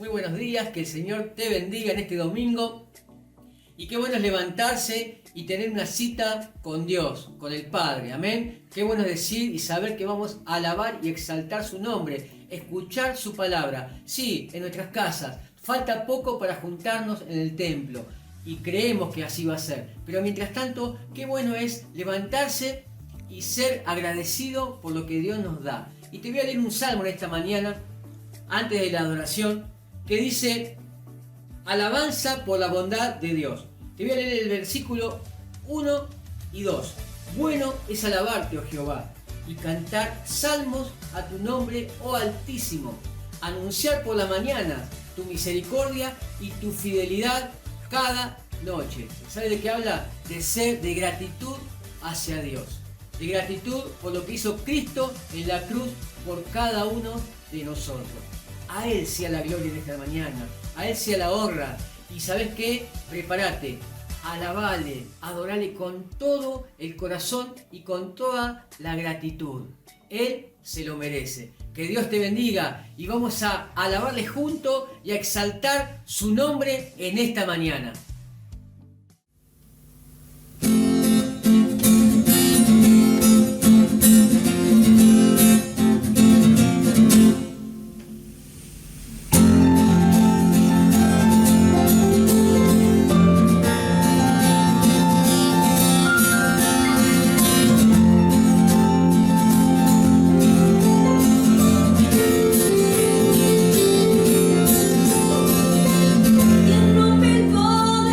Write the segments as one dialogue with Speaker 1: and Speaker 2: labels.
Speaker 1: Muy buenos días, que el Señor te bendiga en este domingo. Y qué bueno es levantarse y tener una cita con Dios, con el Padre, amén. Qué bueno es decir y saber que vamos a alabar y exaltar su nombre, escuchar su palabra. Sí, en nuestras casas, falta poco para juntarnos en el templo y creemos que así va a ser. Pero mientras tanto, qué bueno es levantarse y ser agradecido por lo que Dios nos da. Y te voy a leer un salmo en esta mañana, antes de la adoración, que dice: alabanza por la bondad de Dios. Te voy a leer el versículo 1 y 2. Bueno es alabarte, oh Jehová, y cantar salmos a tu nombre, oh Altísimo. Anunciar por la mañana tu misericordia y tu fidelidad cada noche. ¿Sabe de qué habla? De gratitud hacia Dios. De gratitud por lo que hizo Cristo en la cruz por cada uno de nosotros. A Él sea la gloria en esta mañana, a Él sea la honra. Y ¿sabes qué? Prepárate, alabale, adorale con todo el corazón y con toda la gratitud. Él se lo merece. Que Dios te bendiga y vamos a alabarle juntos y a exaltar su nombre en esta mañana.
Speaker 2: Quien rompe el poder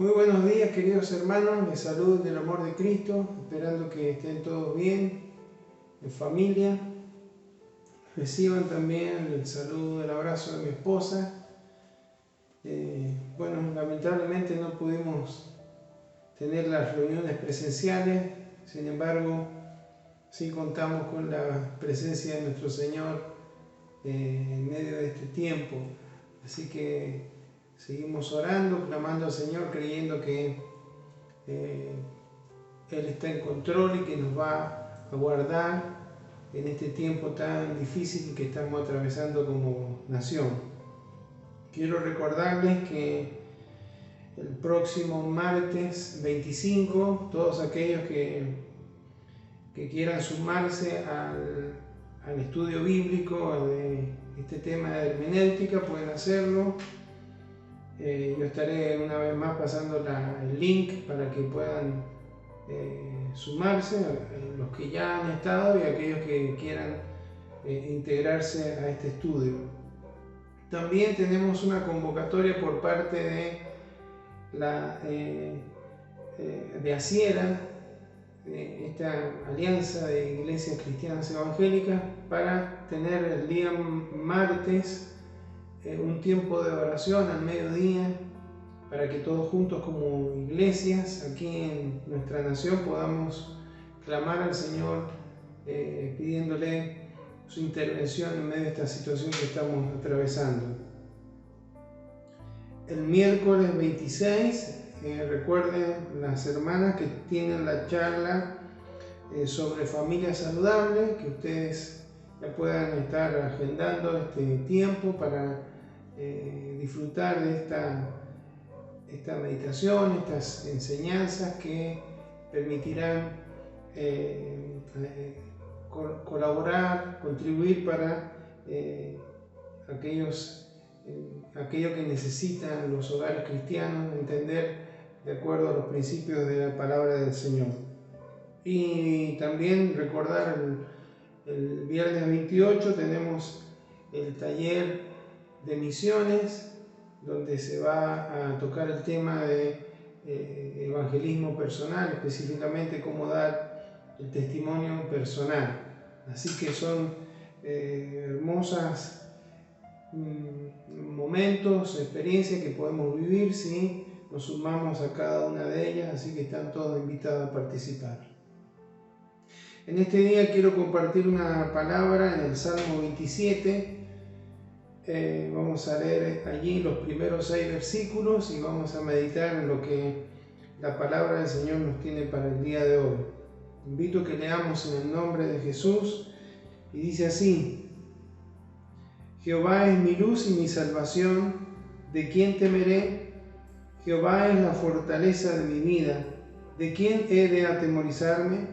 Speaker 2: Muy buenos días, queridos hermanos, les saludo en el amor de Cristo, esperando que estén todos bien, en familia. Reciban también el saludo, el abrazo de mi esposa. Lamentablemente no pudimos tener las reuniones presenciales, sin embargo, sí contamos con la presencia de nuestro Señor en medio de este tiempo. Así que seguimos orando, clamando al Señor, creyendo que Él está en control y que nos va a guardar en este tiempo tan difícil que estamos atravesando como nación. Quiero recordarles que el próximo martes 25, todos aquellos que quieran sumarse al estudio bíblico de este tema de hermenéutica pueden hacerlo. Yo estaré una vez más pasando el link para que puedan sumarse, los que ya han estado y aquellos que quieran integrarse a este estudio. También tenemos una convocatoria por parte de Asiera, esta alianza de iglesias cristianas evangélicas, para tener el día martes un tiempo de oración al mediodía, para que todos juntos como iglesias aquí en nuestra nación podamos clamar al Señor pidiéndole su intervención en medio de esta situación que estamos atravesando. El miércoles 26, recuerden las hermanas que tienen la charla sobre familia saludable, que ustedes ya puedan estar agendando este tiempo para disfrutar de esta meditación, estas enseñanzas que permitirán colaborar, contribuir para aquello que necesitan los hogares cristianos, entender de acuerdo a los principios de la palabra del Señor. Y también recordar el viernes 28 tenemos el taller de misiones, donde se va a tocar el tema de evangelismo personal, específicamente cómo dar el testimonio personal. Así que son hermosas momentos, experiencias que podemos vivir si nos sumamos a cada una de ellas, así que están todos invitados a participar. En este día quiero compartir una palabra en el Salmo 27. Vamos a leer allí los primeros 6 versículos y vamos a meditar en lo que la palabra del Señor nos tiene para el día de hoy. Invito a que leamos en el nombre de Jesús y dice así: Jehová es mi luz y mi salvación, ¿de quién temeré? Jehová es la fortaleza de mi vida, ¿de quién he de atemorizarme?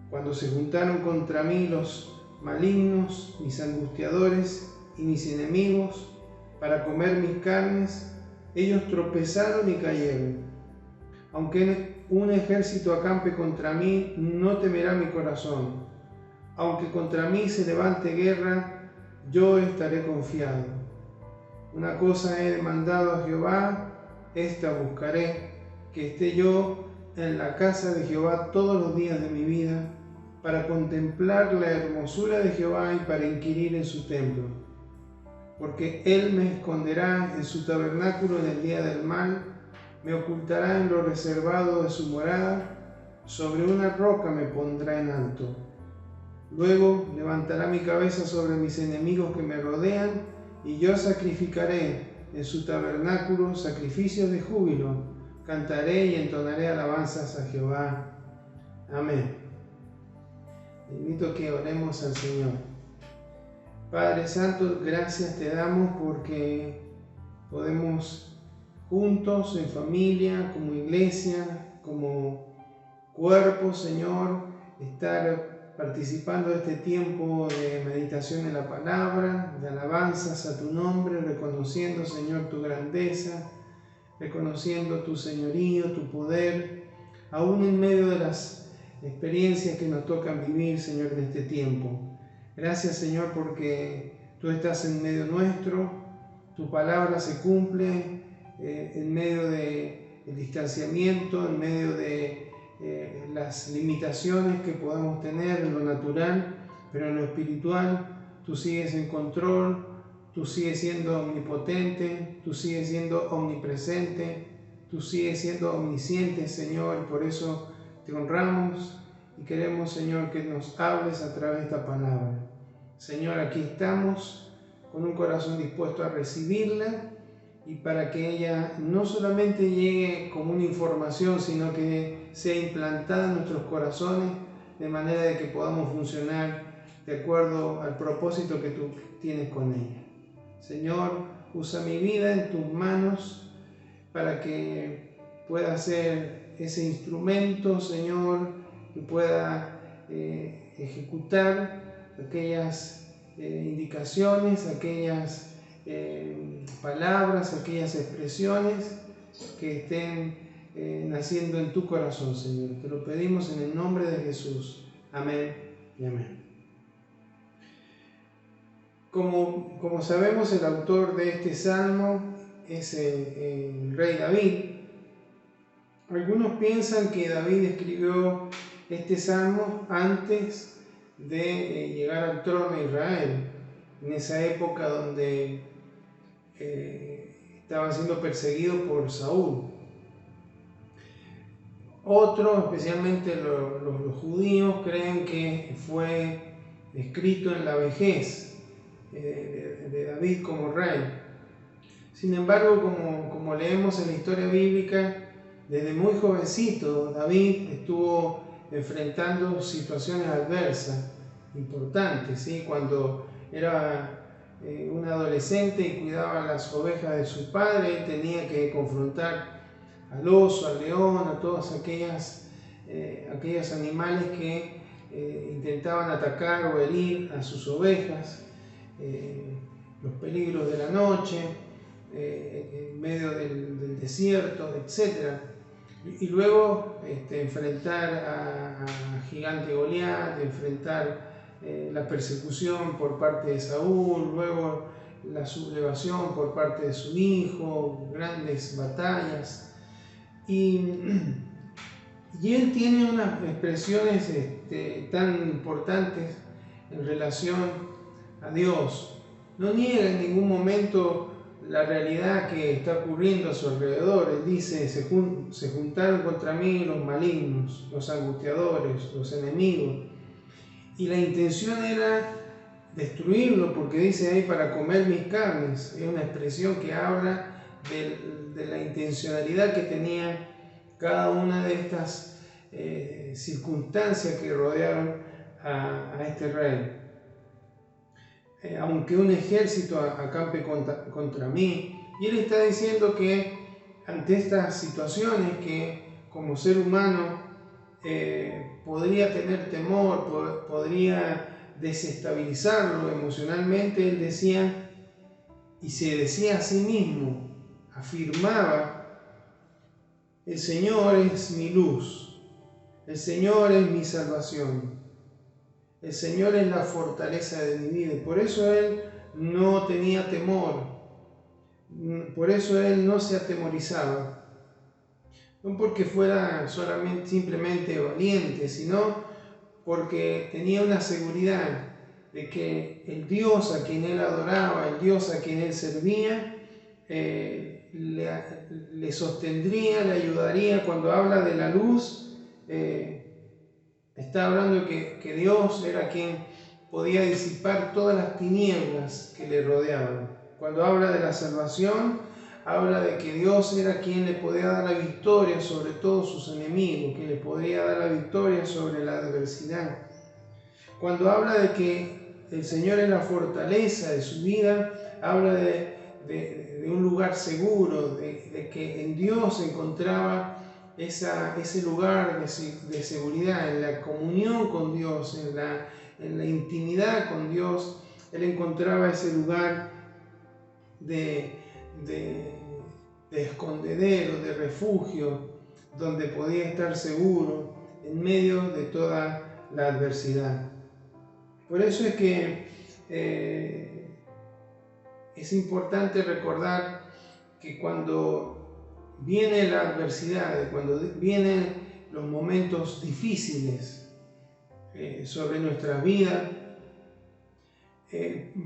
Speaker 2: Cuando se juntaron contra mí los malignos, mis angustiadores y mis enemigos, para comer mis carnes, ellos tropezaron y cayeron. Aunque un ejército acampe contra mí, no temerá mi corazón. Aunque contra mí se levante guerra, yo estaré confiado. Una cosa he demandado a Jehová, esta buscaré, que esté yo en la casa de Jehová todos los días de mi vida, para contemplar la hermosura de Jehová y para inquirir en su templo. Porque Él me esconderá en su tabernáculo en el día del mal, me ocultará en lo reservado de su morada, sobre una roca me pondrá en alto. Luego levantará mi cabeza sobre mis enemigos que me rodean, y yo sacrificaré en su tabernáculo sacrificios de júbilo, cantaré y entonaré alabanzas a Jehová. Amén. Te invito a que oremos al Señor. Padre Santo, gracias te damos porque podemos juntos, en familia, como iglesia, como cuerpo, Señor, estar participando de este tiempo de meditación en la palabra, de alabanzas a tu nombre, reconociendo, Señor, tu grandeza, reconociendo tu señorío, tu poder, aún en medio de las experiencias que nos tocan vivir, Señor, en este tiempo. Gracias, Señor, porque tú estás en medio nuestro, tu palabra se cumple en medio de el distanciamiento, en medio de las limitaciones que podamos tener en lo natural, pero en lo espiritual tú sigues en control, tú sigues siendo omnipotente, tú sigues siendo omnipresente, tú sigues siendo omnisciente, Señor. Por eso te honramos y queremos, Señor, que nos hables a través de esta palabra. Señor, aquí estamos con un corazón dispuesto a recibirla y para que ella no solamente llegue como una información, sino que sea implantada en nuestros corazones de manera de que podamos funcionar de acuerdo al propósito que tú tienes con ella. Señor, usa mi vida en tus manos para que pueda ser ese instrumento, Señor, y pueda ejecutar aquellas indicaciones, aquellas palabras, aquellas expresiones que estén naciendo en tu corazón, Señor. Te lo pedimos en el nombre de Jesús. Amén y amén. Como sabemos, el autor de este salmo es el rey David. Algunos piensan que David escribió este salmo antes de llegar al trono de Israel, en esa época donde estaba siendo perseguido por Saúl. Otros, especialmente los judíos, creen que fue escrito en la vejez de David como rey. Sin embargo, como leemos en la historia bíblica, desde muy jovencito David estuvo enfrentando situaciones adversas importantes, ¿sí? Cuando era un adolescente y cuidaba las ovejas de su padre, él tenía que confrontar al oso, al león, a todos aquellos animales que intentaban atacar o herir a sus ovejas. Los peligros de la noche, en medio del desierto, etc. Y luego enfrentar a gigante Goliat, enfrentar la persecución por parte de Saúl, luego la sublevación por parte de su hijo, grandes batallas. Y él tiene unas expresiones tan importantes en relación a Dios. No niega en ningún momento la realidad que está ocurriendo a su alrededor. Él dice: se juntaron contra mí los malignos, los angustiadores, los enemigos. Y la intención era destruirlo, porque dice ahí: para comer mis carnes. Es una expresión que habla de la intencionalidad que tenía cada una de estas circunstancias que rodearon a este rey. Aunque un ejército acampe contra mí. Y él está diciendo que ante estas situaciones que como ser humano podría tener temor, podría desestabilizarlo emocionalmente, él decía, y se decía a sí mismo, afirmaba: el Señor es mi luz, el Señor es mi salvación. El Señor es la fortaleza de mi vida. Por eso él no tenía temor. Por eso él no se atemorizaba. No porque fuera simplemente valiente, sino porque tenía una seguridad de que el Dios a quien él adoraba, el Dios a quien él servía, le sostendría, le ayudaría. Cuando habla de la luz, está hablando de que Dios era quien podía disipar todas las tinieblas que le rodeaban. Cuando habla de la salvación, habla de que Dios era quien le podía dar la victoria sobre todos sus enemigos, que le podía dar la victoria sobre la adversidad. Cuando habla de que el Señor es la fortaleza de su vida, habla de un lugar seguro, de que en Dios se encontraba ese lugar de seguridad, en la comunión con Dios, en la intimidad con Dios. Él encontraba ese lugar de escondedero, de refugio, donde podía estar seguro en medio de toda la adversidad. Por eso es que es importante recordar que cuando viene la adversidad, cuando vienen los momentos difíciles sobre nuestra vida,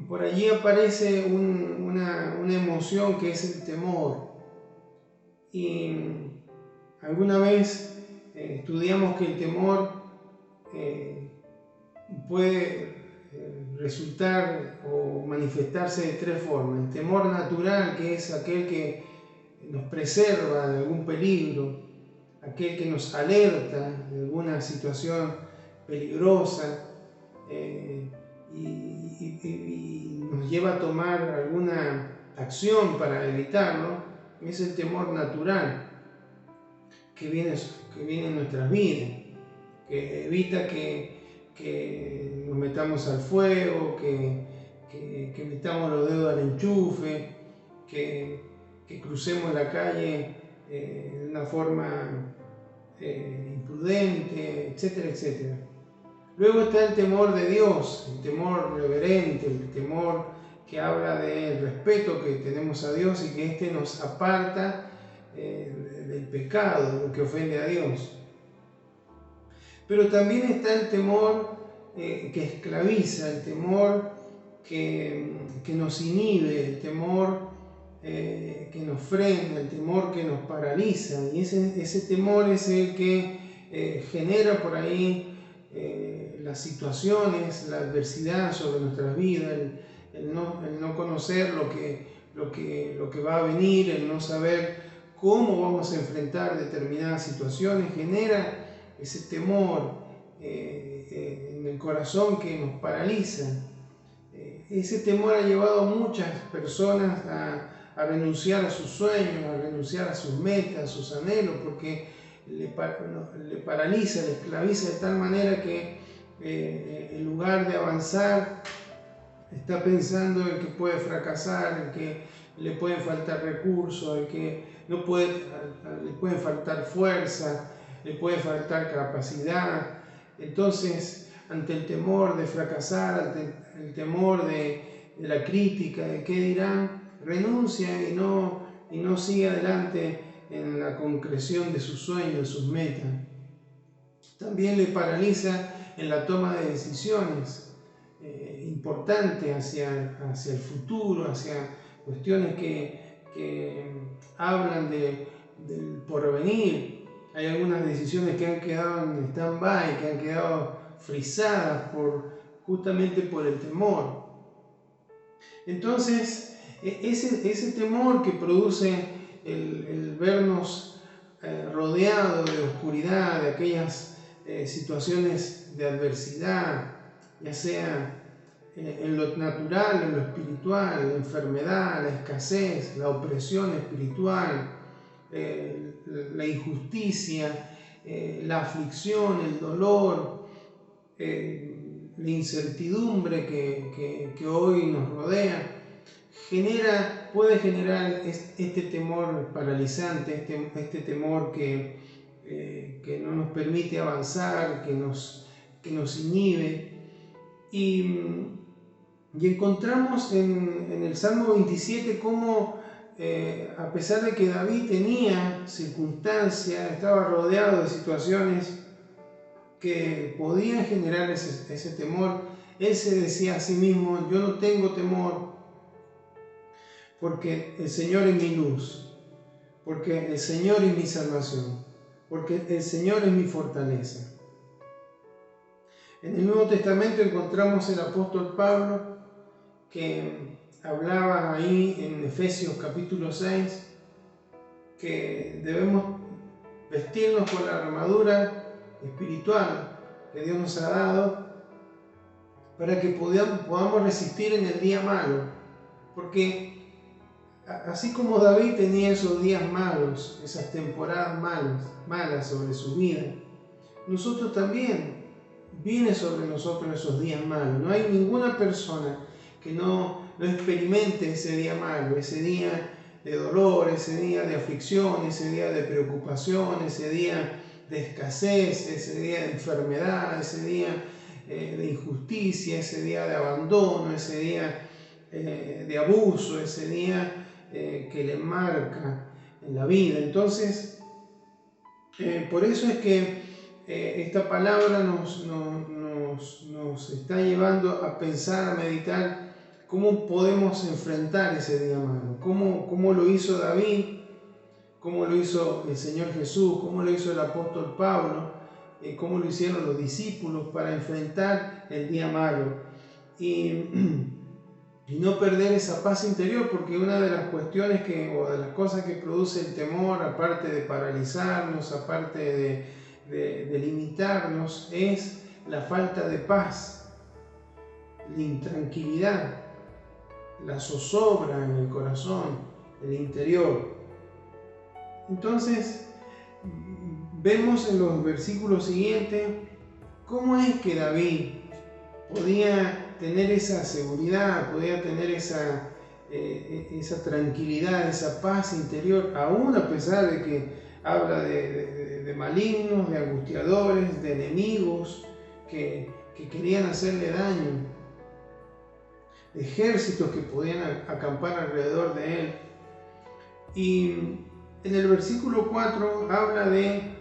Speaker 2: por allí aparece una emoción que es el temor. Y alguna vez estudiamos que el temor puede resultar o manifestarse de tres formas. El temor natural, que es aquel que nos preserva de algún peligro, aquel que nos alerta de alguna situación peligrosa y nos lleva a tomar alguna acción para evitarlo. Es el temor natural que viene en nuestras vidas, que evita que nos metamos al fuego, que metamos los dedos al enchufe, que crucemos la calle de una forma imprudente, etcétera, etcétera. Luego está el temor de Dios, el temor reverente, el temor que habla del respeto que tenemos a Dios y que éste nos aparta del pecado, de lo que ofende a Dios. Pero también está el temor que esclaviza, el temor que nos inhibe, el temor que nos frena, el temor que nos paraliza. Y ese temor es el que genera por ahí las situaciones, la adversidad sobre nuestras vidas, el no conocer lo que va a venir, el no saber cómo vamos a enfrentar determinadas situaciones, genera ese temor en el corazón que nos paraliza. Ese temor ha llevado a muchas personas a renunciar a sus sueños, a renunciar a sus metas, a sus anhelos, porque le paraliza, le esclaviza de tal manera que en lugar de avanzar está pensando en que puede fracasar, en que le pueden faltar recursos, en que le puede faltar fuerza, le puede faltar capacidad. Entonces, ante el temor de fracasar, ante el temor de la crítica, de qué dirán, renuncia y no sigue adelante en la concreción de sus sueños, de sus metas. También le paraliza en la toma de decisiones importantes hacia el futuro, hacia cuestiones que hablan del porvenir. Hay algunas decisiones que han quedado en stand-by, que han quedado frisadas justamente por el temor. Entonces, ese temor que produce el vernos rodeados de oscuridad, de aquellas situaciones de adversidad, ya sea en lo natural, en lo espiritual, la enfermedad, la escasez, la opresión espiritual, la injusticia, la aflicción, el dolor, la incertidumbre que hoy nos rodea, puede generar este temor paralizante, este temor que no nos permite avanzar, que nos inhibe. Y encontramos en el Salmo 27 cómo a pesar de que David tenía circunstancias, estaba rodeado de situaciones que podían generar ese temor, él se decía a sí mismo: yo no tengo temor, porque el Señor es mi luz, porque el Señor es mi salvación, porque el Señor es mi fortaleza. En el Nuevo Testamento encontramos el apóstol Pablo, que hablaba ahí en Efesios capítulo 6, que debemos vestirnos con la armadura espiritual que Dios nos ha dado para que podamos resistir en el día malo. Porque así como David tenía esos días malos, esas temporadas malas sobre su vida, nosotros también viene sobre nosotros esos días malos. No hay ninguna persona que no experimente ese día malo, ese día de dolor, ese día de aflicción, ese día de preocupación, ese día de escasez, ese día de enfermedad, ese día de injusticia, ese día de abandono, ese día de abuso, ese día que le marca la vida. Entonces, por eso es que esta palabra nos está llevando a pensar, a meditar cómo podemos enfrentar ese día malo, cómo lo hizo David, cómo lo hizo el Señor Jesús, cómo lo hizo el apóstol Pablo, cómo lo hicieron los discípulos para enfrentar el día malo y no perder esa paz interior, porque una de las cuestiones o de las cosas que produce el temor, aparte de paralizarnos, aparte de limitarnos, es la falta de paz, la intranquilidad, la zozobra en el corazón, el interior. Entonces, vemos en los versículos siguientes cómo es que David podía tener esa seguridad, podía tener esa tranquilidad, esa paz interior, aún a pesar de que habla de malignos, de angustiadores, de enemigos que querían hacerle daño, de ejércitos que podían acampar alrededor de él. Y en el versículo 4 habla de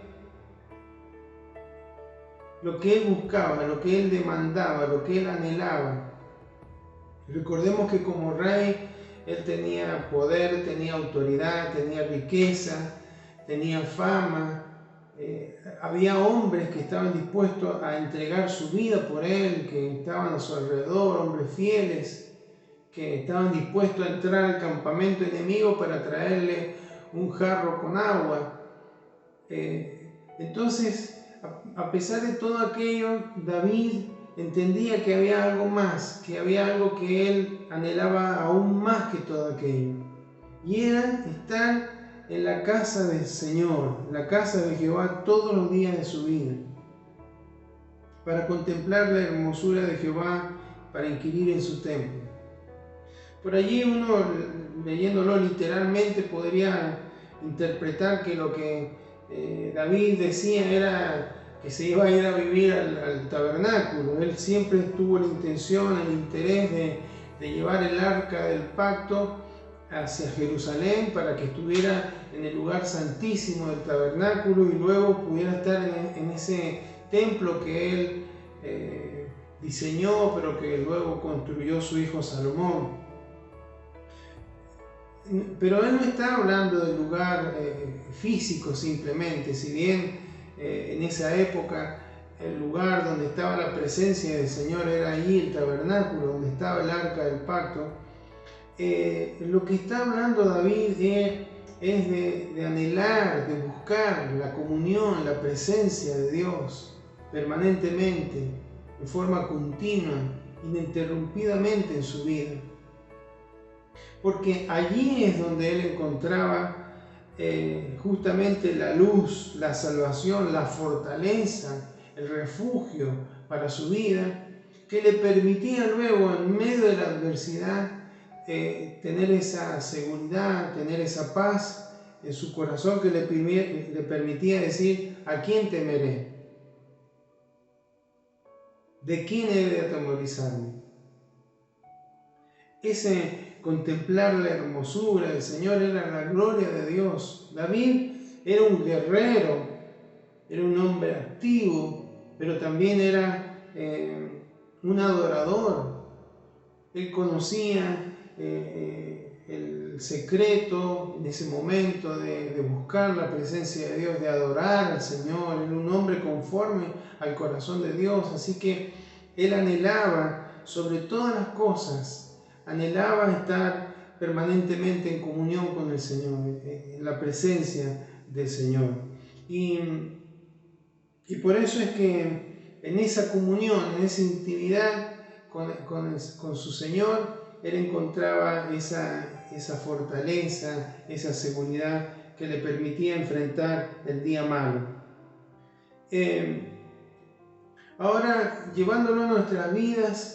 Speaker 2: lo que él buscaba, lo que él demandaba, lo que él anhelaba. Recordemos que como rey él tenía poder, tenía autoridad, tenía riqueza, tenía fama. Había hombres que estaban dispuestos a entregar su vida por él, que estaban a su alrededor, hombres fieles, que estaban dispuestos a entrar al campamento enemigo para traerle un jarro con agua. Entonces, a pesar de todo aquello, David entendía que había algo más, que había algo que él anhelaba aún más que todo aquello. Y era estar en la casa del Señor, la casa de Jehová todos los días de su vida, para contemplar la hermosura de Jehová, para inquirir en su templo. Por allí uno, leyéndolo literalmente, podría interpretar que lo que David decía era que se iba a ir a vivir al tabernáculo. Él siempre tuvo la intención, el interés de llevar el arca del pacto hacia Jerusalén para que estuviera en el lugar santísimo del tabernáculo y luego pudiera estar en ese templo que él diseñó, pero que luego construyó su hijo Salomón. Pero él no está hablando del lugar físico simplemente, si bien en esa época el lugar donde estaba la presencia del Señor era allí el tabernáculo, donde estaba el arca del pacto. Lo que está hablando David es de anhelar, de buscar la comunión, la presencia de Dios permanentemente, en forma continua, ininterrumpidamente en su vida. Porque allí es donde él encontraba justamente la luz, la salvación, la fortaleza, el refugio para su vida, que le permitía luego, en medio de la adversidad, tener esa seguridad, tener esa paz en su corazón que le permitía decir: ¿a quién temeré? ¿De quién he de atemorizarme? Ese contemplar la hermosura del Señor era la gloria de Dios. David era un guerrero, era un hombre activo, pero también era un adorador. Él conocía el secreto en ese momento de buscar la presencia de Dios, de adorar al Señor. Era un hombre conforme al corazón de Dios, así que él anhelaba sobre todas las cosas, anhelaba estar permanentemente en comunión con el Señor, en la presencia del Señor. Y por eso es que en esa comunión, en esa intimidad con su Señor, él encontraba esa fortaleza, esa seguridad que le permitía enfrentar el día malo. Ahora, llevándolo a nuestras vidas,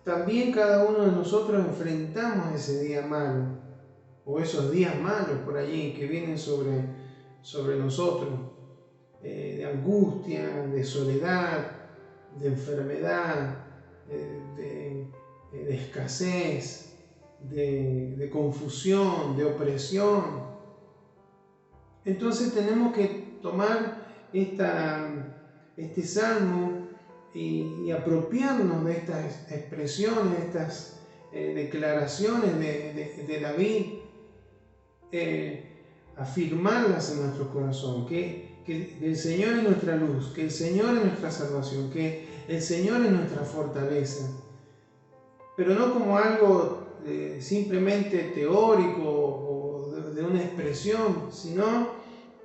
Speaker 2: también cada uno de nosotros enfrentamos ese día malo, o esos días malos por allí que vienen sobre nosotros, de angustia, de soledad, de enfermedad, de escasez, de confusión, de opresión. Entonces tenemos que tomar este salmo y apropiarnos de estas expresiones, estas declaraciones de David, afirmarlas en nuestro corazón, que el Señor es nuestra luz, que el Señor es nuestra salvación, que el Señor es nuestra fortaleza, pero no como algo simplemente teórico o de una expresión, sino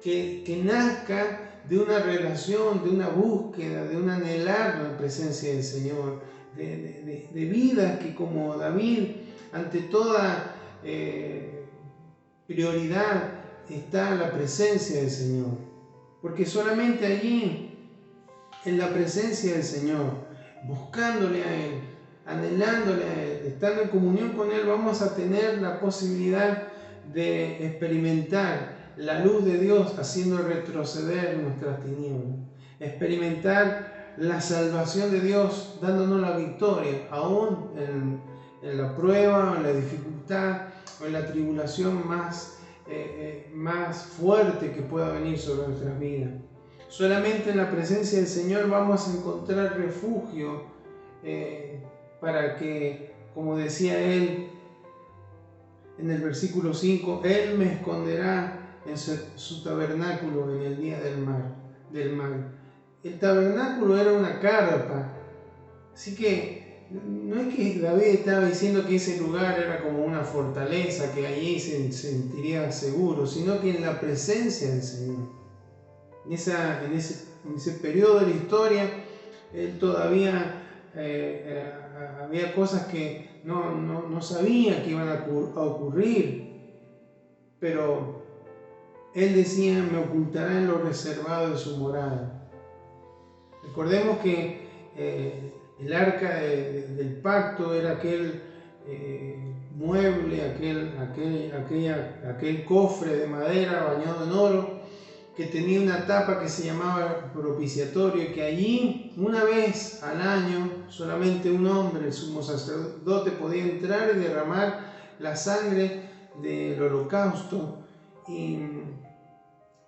Speaker 2: que nazca de una relación, de una búsqueda, de un anhelar la presencia del Señor, de vidas que como David, ante toda prioridad está la presencia del Señor, porque solamente allí, en la presencia del Señor, buscándole a Él, anhelándole a Él, estando en comunión con Él, vamos a tener la posibilidad de experimentar la luz de Dios haciendo retroceder nuestras tinieblas, experimentar la salvación de Dios dándonos la victoria, aún en la prueba, en la dificultad o en la tribulación más fuerte que pueda venir sobre nuestras vidas. Solamente en la presencia del Señor vamos a encontrar refugio para que, como decía Él en el versículo 5, Él me esconderá en su tabernáculo en el día del mal. El tabernáculo era una carpa, así que no es que David estaba diciendo que ese lugar era como una fortaleza, que allí se sentiría seguro, sino que en la presencia del Señor. En ese periodo de la historia, él todavía había cosas que no sabía que iban a ocurrir, pero él decía, me ocultará en lo reservado de su morada. Recordemos que el arca del pacto era aquel mueble, aquel cofre de madera bañado en oro, que tenía una tapa que se llamaba propiciatorio, y que allí una vez al año solamente un hombre, el sumo sacerdote, podía entrar y derramar la sangre del holocausto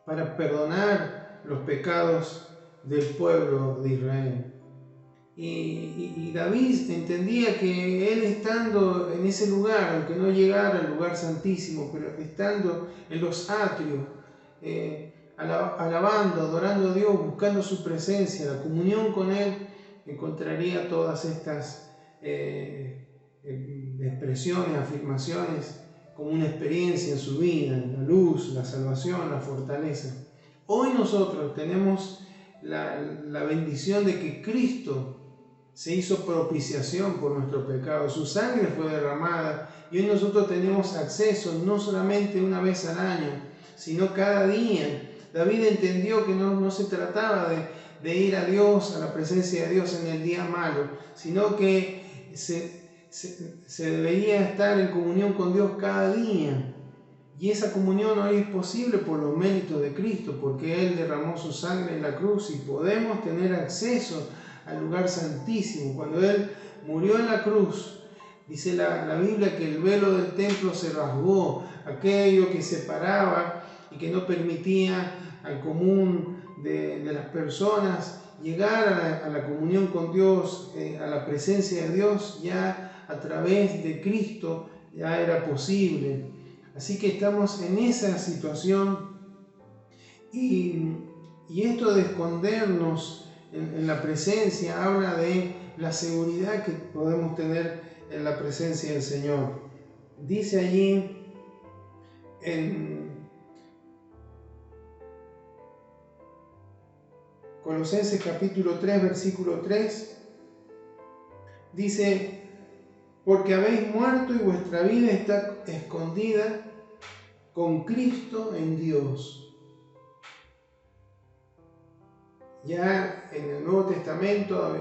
Speaker 2: para perdonar los pecados del pueblo de Israel. Y David entendía que él, estando en ese lugar, aunque no llegara al lugar santísimo, pero estando en los atrios, alabando, adorando a Dios, buscando su presencia, la comunión con Él, encontraría todas estas expresiones, afirmaciones, como una experiencia en su vida, la luz, la salvación, la fortaleza. Hoy nosotros tenemos la bendición de que Cristo se hizo propiciación por nuestro pecado, su sangre fue derramada y hoy nosotros tenemos acceso no solamente una vez al año, sino cada día. David entendió que no se trataba de ir a Dios, a la presencia de Dios en el día malo, sino que se debería estar en comunión con Dios cada día. Y esa comunión hoy es posible por los méritos de Cristo, porque Él derramó su sangre en la cruz y podemos tener acceso al lugar santísimo. Cuando Él murió en la cruz, dice la Biblia que el velo del templo se rasgó, aquello que separaba y que no permitía al común de las personas llegar a la comunión con Dios, a la presencia de Dios, ya a través de Cristo ya era posible. Así que estamos en esa situación y esto de escondernos en la presencia habla de la seguridad que podemos tener en la presencia del Señor. Dice allí en Colosenses capítulo 3, versículo 3, dice, porque habéis muerto y vuestra vida está escondida con Cristo en Dios. Ya en el Nuevo Testamento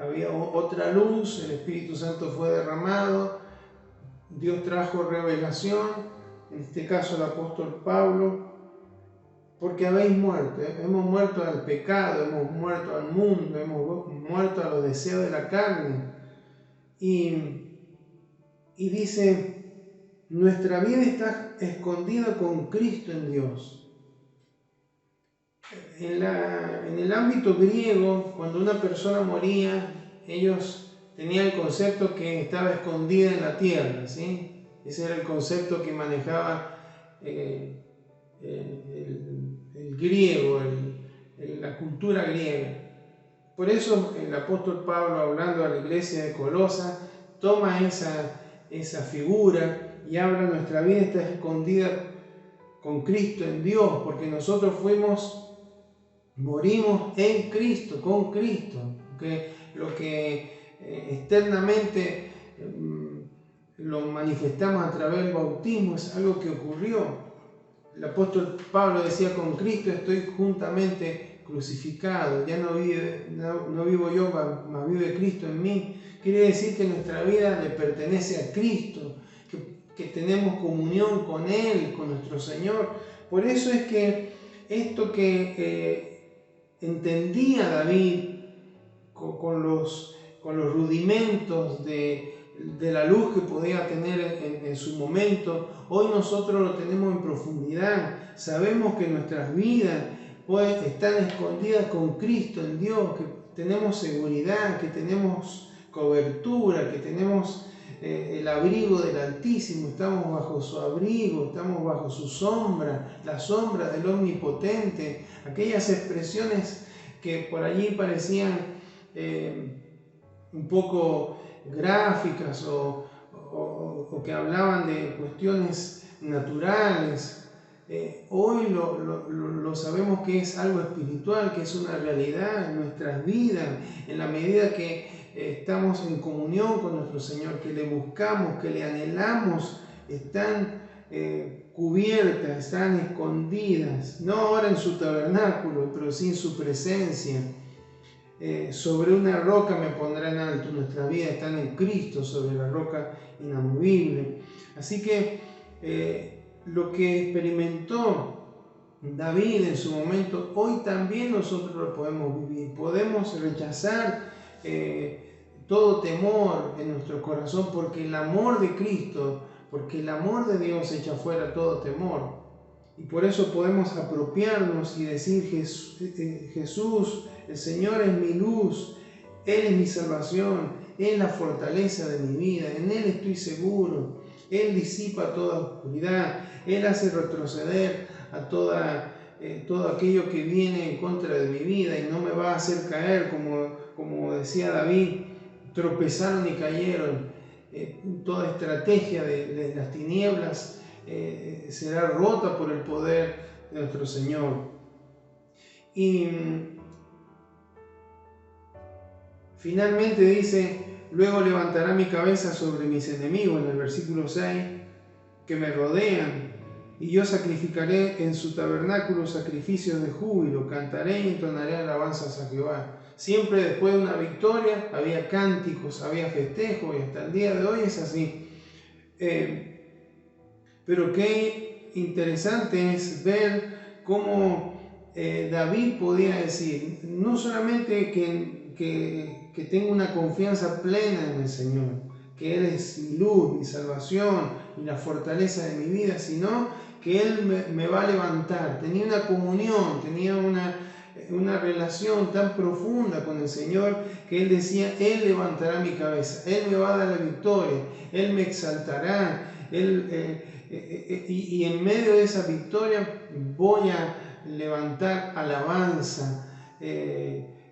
Speaker 2: había otra luz, el Espíritu Santo fue derramado, Dios trajo revelación, en este caso el apóstol Pablo, porque habéis muerto, hemos muerto al pecado, hemos muerto al mundo, hemos muerto a los deseos de la carne. Y dice, nuestra vida está escondida con Cristo en Dios. En el ámbito griego, cuando una persona moría, ellos tenían el concepto que estaba escondida en la tierra, ¿sí? Ese era el concepto que manejaba el griego, la cultura griega. Por eso el apóstol Pablo, hablando a la iglesia de Colosa, toma esa figura y habla: nuestra vida está escondida con Cristo en Dios, porque nosotros morimos en Cristo, con Cristo. Que lo que externamente lo manifestamos a través del bautismo es algo que ocurrió. El apóstol Pablo decía: con Cristo estoy juntamente crucificado, ya no vivo yo, mas vive Cristo en mí. Quiere decir que nuestra vida le pertenece a Cristo, que tenemos comunión con Él, con nuestro Señor. Por eso es que esto que entendía David con los rudimentos de la luz que podía tener en su momento, hoy nosotros lo tenemos en profundidad. Sabemos que nuestras vidas están escondidas con Cristo en Dios, que tenemos seguridad, que tenemos cobertura, que tenemos el abrigo del Altísimo, estamos bajo su abrigo, estamos bajo su sombra, la sombra del Omnipotente. Aquellas expresiones que por allí parecían un poco gráficas o que hablaban de cuestiones naturales, hoy lo sabemos que es algo espiritual, que es una realidad en nuestras vidas, en la medida que estamos en comunión con nuestro Señor, que le buscamos, que le anhelamos. Están cubiertas, están escondidas, no ahora en su tabernáculo, pero sí en su presencia. Sobre una roca me pondrá en alto. Nuestras vidas están en Cristo, sobre la roca inamovible. Así que lo que experimentó David en su momento, hoy también nosotros lo podemos vivir. Podemos rechazar todo temor en nuestro corazón, porque el amor de Cristo, porque el amor de Dios echa fuera todo temor. Y por eso podemos apropiarnos y decir: Jesús, el Señor es mi luz, Él es mi salvación, Él es la fortaleza de mi vida, en Él estoy seguro. Él disipa toda oscuridad, Él hace retroceder a todo aquello que viene en contra de mi vida y no me va a hacer caer, como decía David: tropezaron y cayeron. Toda estrategia de las tinieblas será rota por el poder de nuestro Señor. Y finalmente dice: luego levantará mi cabeza sobre mis enemigos, en el versículo 6, que me rodean, y yo sacrificaré en su tabernáculo sacrificios de júbilo, cantaré y entonaré alabanzas a Jehová. Siempre después de una victoria había cánticos, había festejos, y hasta el día de hoy es así. Pero qué interesante es ver cómo David podía decir: no solamente que tengo una confianza plena en el Señor, que Él es mi luz, mi salvación y la fortaleza de mi vida, sino que Él me va a levantar. Tenía una comunión, tenía una relación tan profunda con el Señor, que Él decía: Él levantará mi cabeza, Él me va a dar la victoria, Él me exaltará, y en medio de esa victoria voy a levantar alabanza,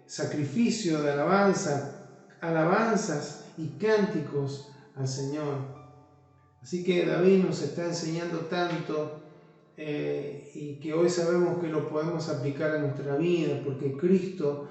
Speaker 2: sacrificio de alabanza, alabanzas y cánticos al Señor. Así que David nos está enseñando tanto, y que hoy sabemos que lo podemos aplicar a nuestra vida, porque Cristo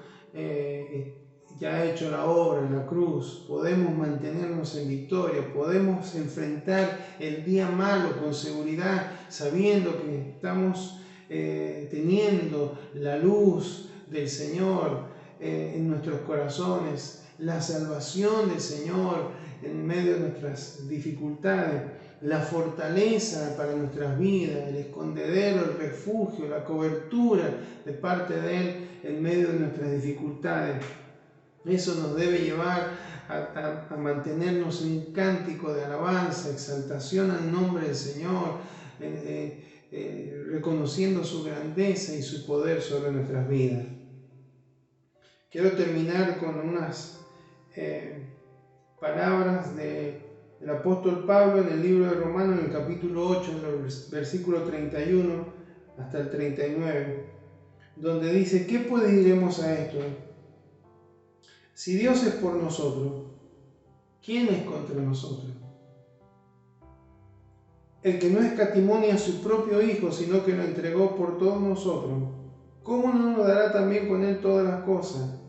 Speaker 2: ya ha hecho la obra en la cruz. Podemos mantenernos en victoria, podemos enfrentar el día malo con seguridad, sabiendo que estamos teniendo la luz del Señor en nuestros corazones, la salvación del Señor en medio de nuestras dificultades, la fortaleza para nuestras vidas, el escondedero, el refugio, la cobertura de parte de Él en medio de nuestras dificultades. Eso nos debe llevar a mantenernos en un cántico de alabanza, exaltación al nombre del Señor, reconociendo su grandeza y su poder sobre nuestras vidas. Quiero terminar con unas palabras del apóstol Pablo en el libro de Romanos, en el capítulo 8, en el versículo 31 hasta el 39, donde dice: ¿qué pues diremos a esto? Si Dios es por nosotros, ¿quién es contra nosotros? El que no escatimó ni a su propio Hijo, sino que lo entregó por todos nosotros, ¿cómo no nos dará también con Él todas las cosas?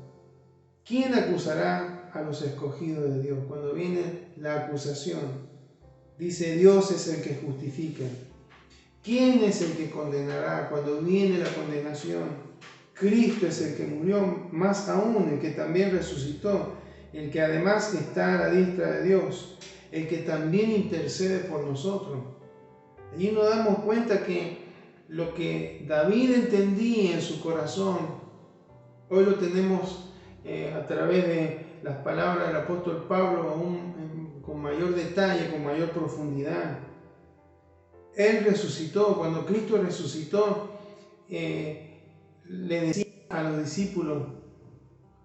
Speaker 2: ¿Quién acusará a los escogidos de Dios? Cuando viene la acusación, dice: Dios es el que justifica. ¿Quién es el que condenará? Cuando viene la condenación, Cristo es el que murió, más aún el que también resucitó, el que además está a la diestra de Dios, el que también intercede por nosotros. Allí nos damos cuenta que lo que David entendía en su corazón, hoy lo tenemos a través de las palabras del apóstol Pablo, aún con mayor detalle, con mayor profundidad. Él resucitó. Cuando Cristo resucitó, le decía a los discípulos: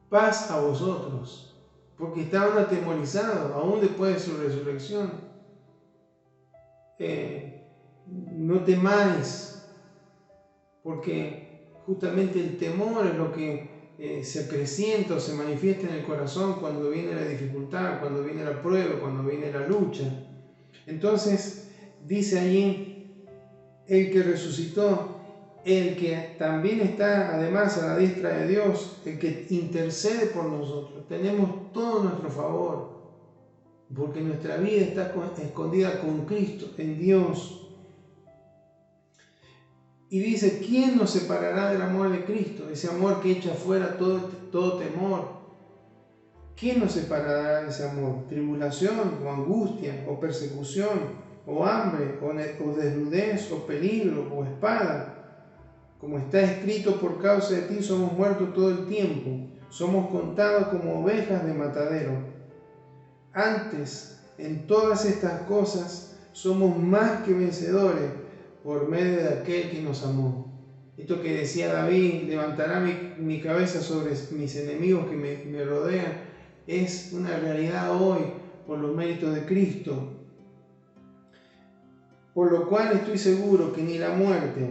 Speaker 2: paz a vosotros, porque estaban atemorizados aún después de su resurrección. No temáis, porque justamente el temor es lo que se acrecienta o se manifiesta en el corazón cuando viene la dificultad, cuando viene la prueba, cuando viene la lucha. Entonces dice allí: el que resucitó, el que también está además a la diestra de Dios, el que intercede por nosotros. Tenemos todo a nuestro favor, porque nuestra vida está escondida con Cristo, en Dios. Y dice: ¿quién nos separará del amor de Cristo? Ese amor que echa fuera todo temor. ¿Quién nos separará de ese amor? ¿Tribulación, o angustia, o persecución, o hambre, o desnudez, o peligro, o espada? Como está escrito: por causa de ti somos muertos todo el tiempo, somos contados como ovejas de matadero. Antes, en todas estas cosas, somos más que vencedores por medio de aquel que nos amó. Esto que decía David: levantará mi cabeza sobre mis enemigos que me rodean, es una realidad hoy por los méritos de Cristo. Por lo cual estoy seguro que ni la muerte,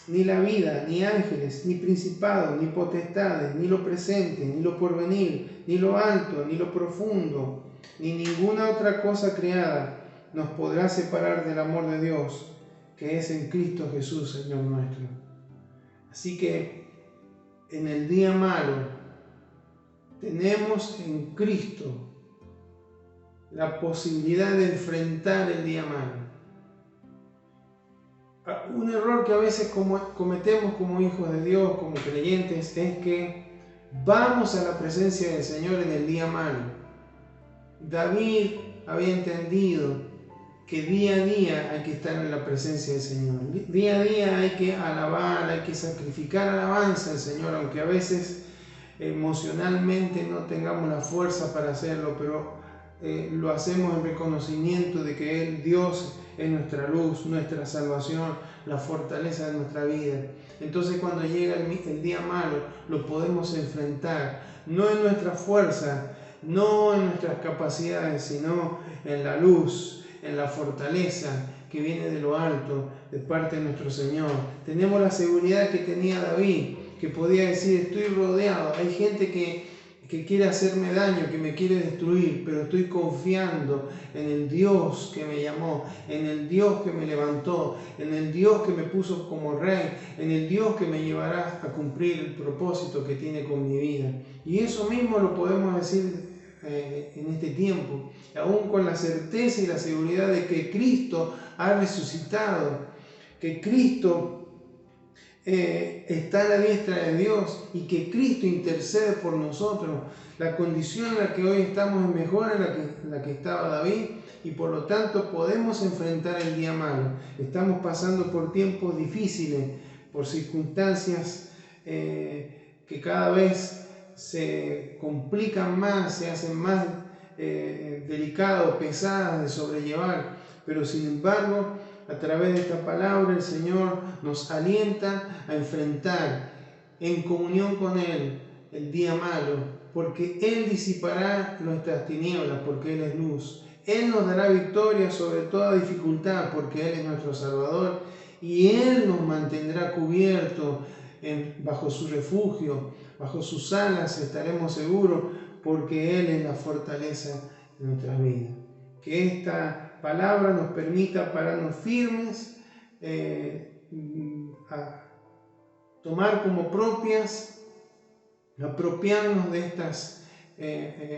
Speaker 2: ni la vida, ni ángeles, ni principados, ni potestades, ni lo presente, ni lo porvenir, ni lo alto, ni lo profundo, ni ninguna otra cosa creada nos podrá separar del amor de Dios, que es en Cristo Jesús, Señor nuestro. Así que en el día malo tenemos en Cristo la posibilidad de enfrentar el día malo. Un error que a veces cometemos como hijos de Dios, como creyentes, es que vamos a la presencia del Señor en el día malo. David había entendido que día a día hay que estar en la presencia del Señor. Día a día hay que alabar, hay que sacrificar alabanza al Señor, aunque a veces emocionalmente no tengamos la fuerza para hacerlo, pero lo hacemos en reconocimiento de que Él, Dios, es nuestra luz, nuestra salvación, la fortaleza de nuestra vida. Entonces cuando llega el día malo, lo podemos enfrentar, no en nuestra fuerza, no en nuestras capacidades, sino en la luz, en la fortaleza que viene de lo alto, de parte de nuestro Señor. Tenemos la seguridad que tenía David, que podía decir: estoy rodeado, hay gente que quiere hacerme daño, que me quiere destruir, pero estoy confiando en el Dios que me llamó, en el Dios que me levantó, en el Dios que me puso como rey, en el Dios que me llevará a cumplir el propósito que tiene con mi vida. Y eso mismo lo podemos decir en este tiempo, aún con la certeza y la seguridad de que Cristo ha resucitado, que Cristo está a la diestra de Dios y que Cristo intercede por nosotros. La condición en la que hoy estamos es mejor en la que estaba David, y por lo tanto podemos enfrentar el día malo. Estamos pasando por tiempos difíciles, por circunstancias que cada vez se complican más, se hacen más delicadas, pesadas de sobrellevar, pero sin embargo a través de esta palabra el Señor nos alienta a enfrentar en comunión con Él el día malo, porque Él disipará nuestras tinieblas, porque Él es luz. Él nos dará victoria sobre toda dificultad, porque Él es nuestro Salvador, y Él nos mantendrá cubiertos bajo su refugio, bajo sus alas estaremos seguros, porque Él es la fortaleza de nuestras vidas. Que esta palabra nos permita pararnos firmes, a tomar como propias, apropiarnos de estas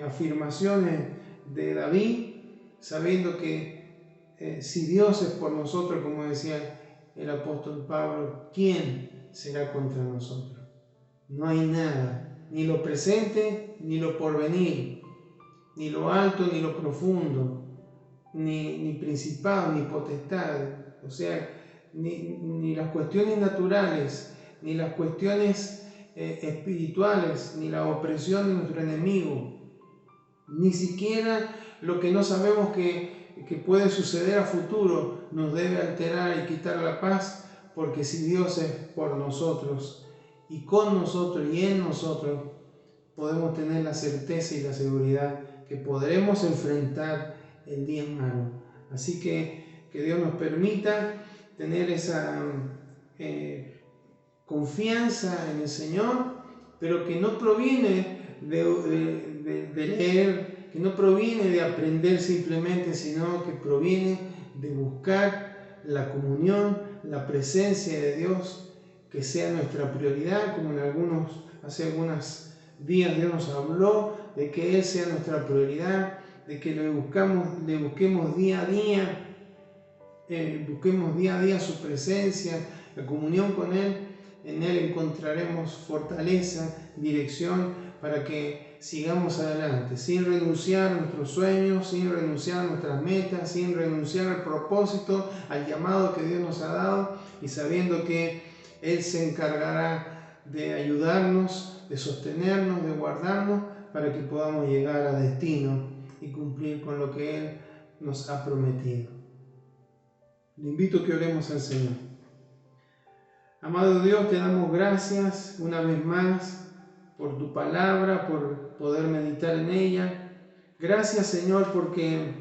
Speaker 2: afirmaciones de David, sabiendo que si Dios es por nosotros, como decía el apóstol Pablo, ¿quién será contra nosotros? No hay nada, ni lo presente, ni lo porvenir, ni lo alto, ni lo profundo, ni principado, ni potestad, o sea, ni las cuestiones naturales, ni las cuestiones espirituales, ni la opresión de nuestro enemigo, ni siquiera lo que no sabemos que puede suceder a futuro nos debe alterar y quitar la paz, porque si Dios es por nosotros y con nosotros y en nosotros, podemos tener la certeza y la seguridad que podremos enfrentar el día malo. Así que Dios nos permita tener esa confianza en el Señor, pero que no proviene de leer, que no proviene de aprender simplemente, sino que proviene de buscar la comunión, la presencia de Dios, que sea nuestra prioridad, como hace algunos días Dios nos habló de que Él sea nuestra prioridad, de que le busquemos día a día, busquemos día a día su presencia, la comunión con Él. En Él encontraremos fortaleza, dirección para que sigamos adelante, sin renunciar a nuestros sueños, sin renunciar a nuestras metas, sin renunciar al propósito, al llamado que Dios nos ha dado, y sabiendo que Él se encargará de ayudarnos, de sostenernos, de guardarnos, para que podamos llegar a destino y cumplir con lo que Él nos ha prometido. Le invito a que oremos al Señor. Amado Dios, te damos gracias una vez más por tu palabra, por poder meditar en ella. Gracias, Señor, porque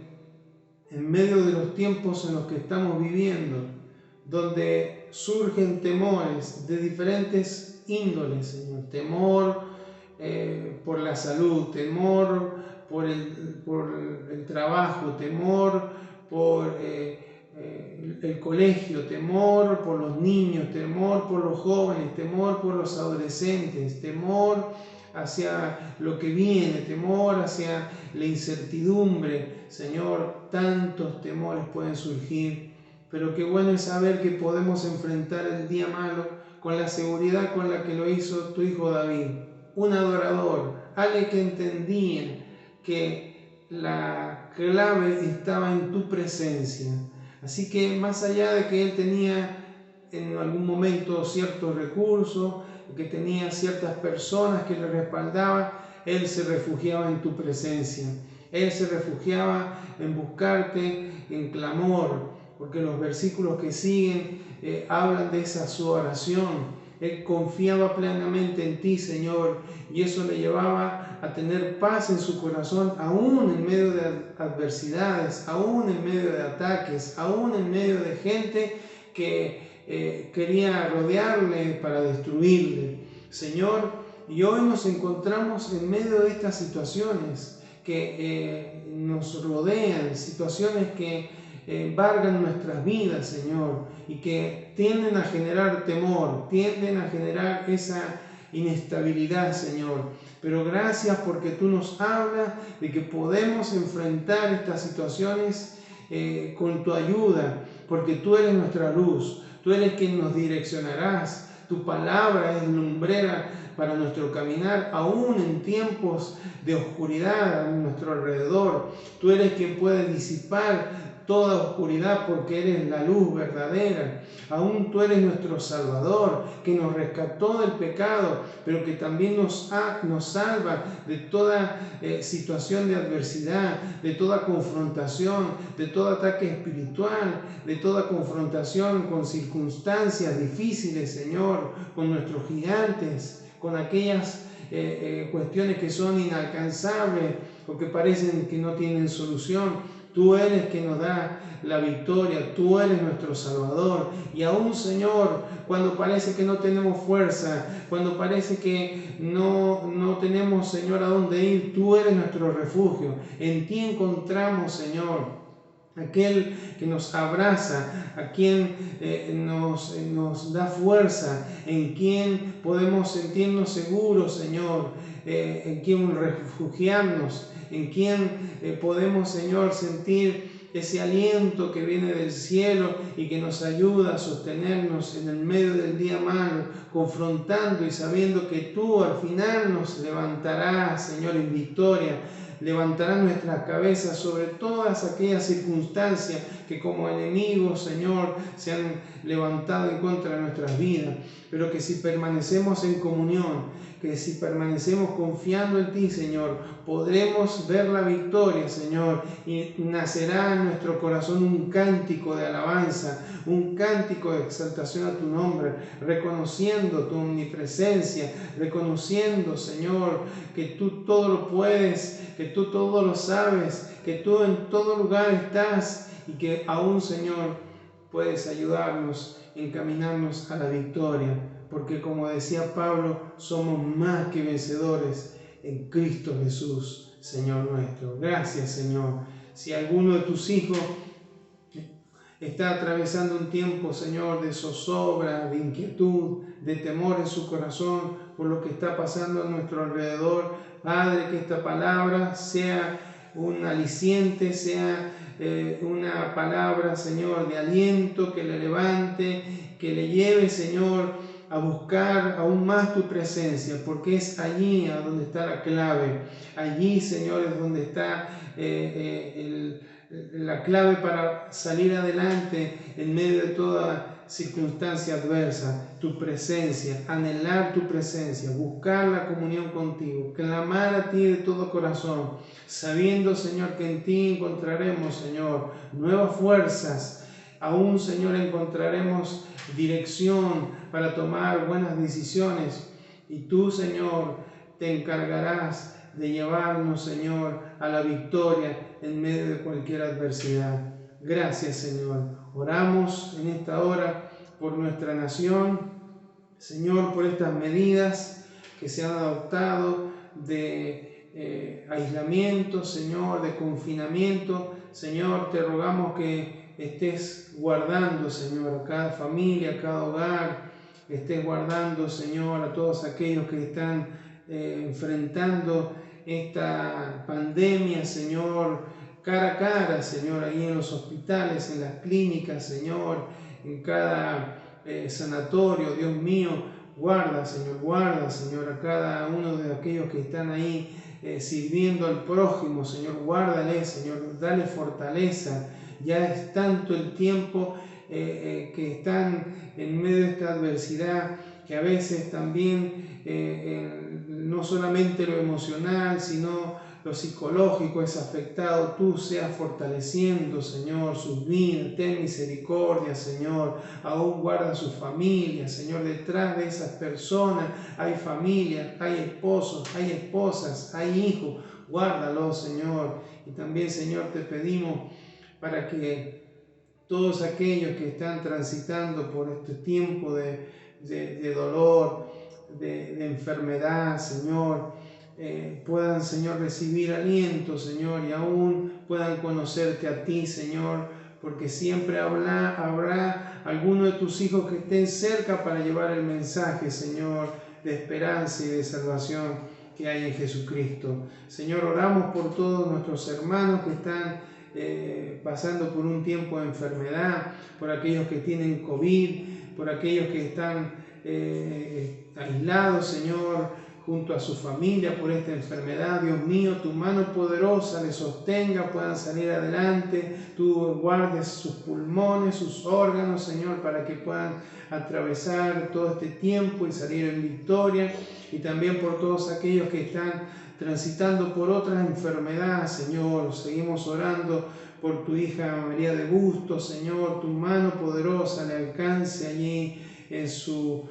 Speaker 2: en medio de los tiempos en los que estamos viviendo, donde surgen temores de diferentes índoles, Señor, temor por la salud, temor por el trabajo, temor por el colegio, temor por los niños, temor por los jóvenes, temor por los adolescentes, temor hacia lo que viene, temor hacia la incertidumbre. Señor, tantos temores pueden surgir, pero qué bueno es saber que podemos enfrentar el día malo con la seguridad con la que lo hizo tu hijo David, un adorador, alguien que entendía que la clave estaba en tu presencia. Así que más allá de que él tenía en algún momento ciertos recursos, que tenía ciertas personas que le respaldaban, él se refugiaba en tu presencia. Él se refugiaba en buscarte en clamor, porque los versículos que siguen hablan de esa su oración. Él confiaba plenamente en ti, Señor, y eso le llevaba a tener paz en su corazón, aún en medio de adversidades, aún en medio de ataques, aún en medio de gente que quería rodearle para destruirle. Señor, y hoy nos encontramos en medio de estas situaciones que nos rodean, situaciones que embargan nuestras vidas, Señor, y que tienden a generar temor, tienden a generar esa inestabilidad, Señor. Pero gracias porque tú nos hablas de que podemos enfrentar estas situaciones con tu ayuda, porque tú eres nuestra luz, tú eres quien nos direccionarás. Tu palabra es lumbrera para nuestro caminar, aún en tiempos de oscuridad a nuestro alrededor. Tú eres quien puede disipar toda oscuridad porque eres la luz verdadera. Aún tú eres nuestro Salvador, que nos rescató del pecado, pero que también nos salva de toda situación de adversidad, de toda confrontación, de todo ataque espiritual, de toda confrontación con circunstancias difíciles, Señor, con nuestros gigantes, con aquellas cuestiones que son inalcanzables o que parecen que no tienen solución. Tú eres quien nos da la victoria, tú eres nuestro Salvador. Y aún, Señor, cuando parece que no tenemos fuerza, cuando parece que no tenemos, Señor, a dónde ir, tú eres nuestro refugio. En ti encontramos, Señor, aquel que nos abraza, a quien nos da fuerza, en quien podemos sentirnos seguros, Señor, en quien refugiarnos, en quien podemos, Señor, sentir ese aliento que viene del cielo y que nos ayuda a sostenernos en el medio del día malo, confrontando y sabiendo que tú al final nos levantarás, Señor, en victoria. Levantarás nuestras cabezas sobre todas aquellas circunstancias que como enemigos, Señor, se han levantado en contra de nuestras vidas. Pero que si permanecemos en comunión, que si permanecemos confiando en ti, Señor, podremos ver la victoria, Señor, y nacerá en nuestro corazón un cántico de alabanza, un cántico de exaltación a tu nombre, reconociendo tu omnipresencia, reconociendo, Señor, que tú todo lo puedes, que tú todo lo sabes, que tú en todo lugar estás y que aún, Señor, puedes ayudarnos, encaminarnos a la victoria, porque como decía Pablo, somos más que vencedores en Cristo Jesús, Señor nuestro. Gracias, Señor. Si alguno de tus hijos está atravesando un tiempo, Señor, de zozobra, de inquietud, de temor en su corazón por lo que está pasando a nuestro alrededor, Padre, que esta palabra sea un aliciente, sea una palabra, Señor, de aliento, que le levante, que le lleve, Señor, a buscar aún más tu presencia, porque es allí a donde está la clave. Allí, Señor, es donde está la clave para salir adelante en medio de toda circunstancia adversa. Tu presencia, anhelar tu presencia, buscar la comunión contigo, clamar a ti de todo corazón, sabiendo, Señor, que en ti encontraremos, Señor, nuevas fuerzas. Aún, Señor, encontraremos dirección para tomar buenas decisiones. Y tú, Señor, te encargarás de llevarnos, Señor, a la victoria en medio de cualquier adversidad. Gracias, Señor. Oramos en esta hora por nuestra nación, Señor, por estas medidas que se han adoptado de aislamiento, Señor, de confinamiento. Señor, te rogamos que estés guardando, Señor, a cada familia, a cada hogar, que estés guardando, Señor, a todos aquellos que están enfrentando esta pandemia, Señor, cara a cara, Señor, ahí en los hospitales, en las clínicas, Señor, en cada sanatorio. Dios mío, guarda, Señor, a cada uno de aquellos que están ahí sirviendo al prójimo, Señor, guárdale, Señor, dale fortaleza. Ya es tanto el tiempo que están en medio de esta adversidad, que a veces también no solamente lo emocional, sino lo psicológico es afectado. Tú seas fortaleciendo, Señor, sus vidas. Ten misericordia, Señor. Aún guarda sus familias, Señor. Detrás de esas personas hay familias, hay esposos, hay esposas, hay hijos. Guárdalos, Señor. Y también, Señor, te pedimos para que todos aquellos que están transitando por este tiempo de dolor, de enfermedad, Señor, puedan, Señor, recibir aliento, Señor, y aún puedan conocerte a ti, Señor, porque siempre habrá alguno de tus hijos que estén cerca para llevar el mensaje, Señor, de esperanza y de salvación que hay en Jesucristo. Señor, oramos por todos nuestros hermanos que están pasando por un tiempo de enfermedad, por aquellos que tienen COVID, por aquellos que están aislados, Señor, junto a su familia por esta enfermedad. Dios mío, tu mano poderosa les sostenga, puedan salir adelante. Tú guardes sus pulmones, sus órganos, Señor, para que puedan atravesar todo este tiempo y salir en victoria. Y también por todos aquellos que están transitando por otras enfermedades, Señor. Seguimos orando por tu hija María de Bustos, Señor. Tu mano poderosa le alcance allí en su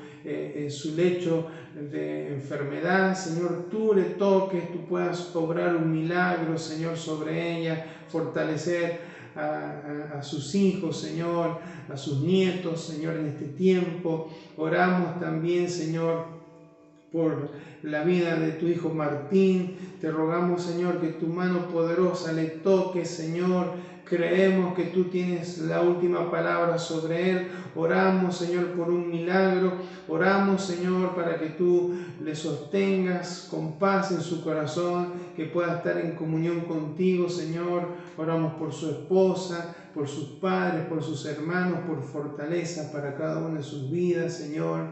Speaker 2: lecho de enfermedad, Señor. Tú le toques, tú puedas obrar un milagro, Señor, sobre ella, fortalecer a sus hijos, Señor, a sus nietos, Señor, en este tiempo. Oramos también, Señor, por la vida de tu hijo Martín. Te rogamos, Señor, que tu mano poderosa le toque, Señor. Creemos que tú tienes la última palabra sobre él. Oramos, Señor, por un milagro. Oramos, Señor, para que tú le sostengas con paz en su corazón, que pueda estar en comunión contigo, Señor. Oramos por su esposa, por sus padres, por sus hermanos, por fortaleza para cada una de sus vidas, Señor.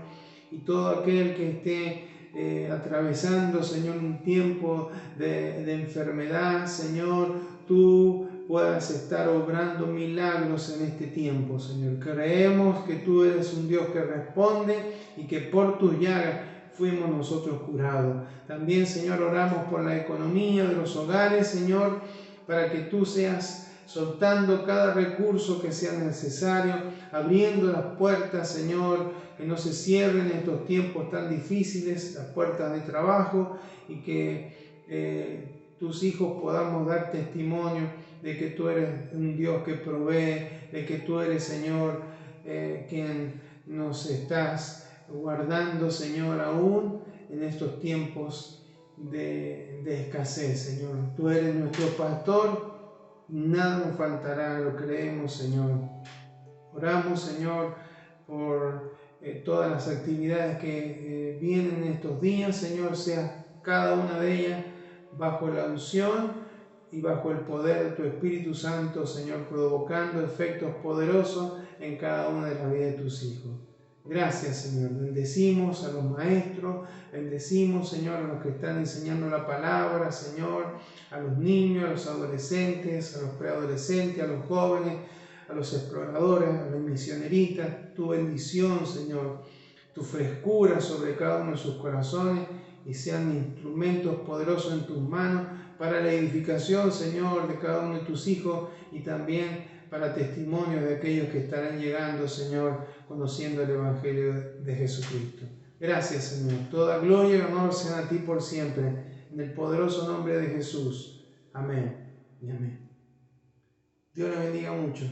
Speaker 2: Y todo aquel que esté atravesando, Señor, un tiempo de enfermedad, Señor, tú puedas estar obrando milagros en este tiempo, Señor. Creemos que tú eres un Dios que responde y que por tus llagas fuimos nosotros curados. También, Señor, oramos por la economía de los hogares, Señor, para que tú seas soltando cada recurso que sea necesario, abriendo las puertas, Señor, que no se cierren en estos tiempos tan difíciles, las puertas de trabajo, y que tus hijos podamos dar testimonio de que tú eres un Dios que provee, de que tú eres, Señor, quien nos estás guardando, Señor, aún en estos tiempos de escasez, Señor. Tú eres nuestro pastor, nada nos faltará, lo creemos, Señor. Oramos, Señor, por todas las actividades que vienen en estos días, Señor, sea cada una de ellas bajo la unción y bajo el poder de tu Espíritu Santo, Señor, provocando efectos poderosos en cada una de las vidas de tus hijos. Gracias, Señor. Bendecimos a los maestros, bendecimos, Señor, a los que están enseñando la palabra, Señor, a los niños, a los adolescentes, a los preadolescentes, a los jóvenes, a los exploradores, a los misioneristas. Tu bendición, Señor, tu frescura sobre cada uno de sus corazones, y sean instrumentos poderosos en tus manos para la edificación, Señor, de cada uno de tus hijos, y también para testimonio de aquellos que estarán llegando, Señor, conociendo el Evangelio de Jesucristo. Gracias, Señor. Toda gloria y honor sean a ti por siempre. En el poderoso nombre de Jesús. Amén y amén. Dios le bendiga mucho.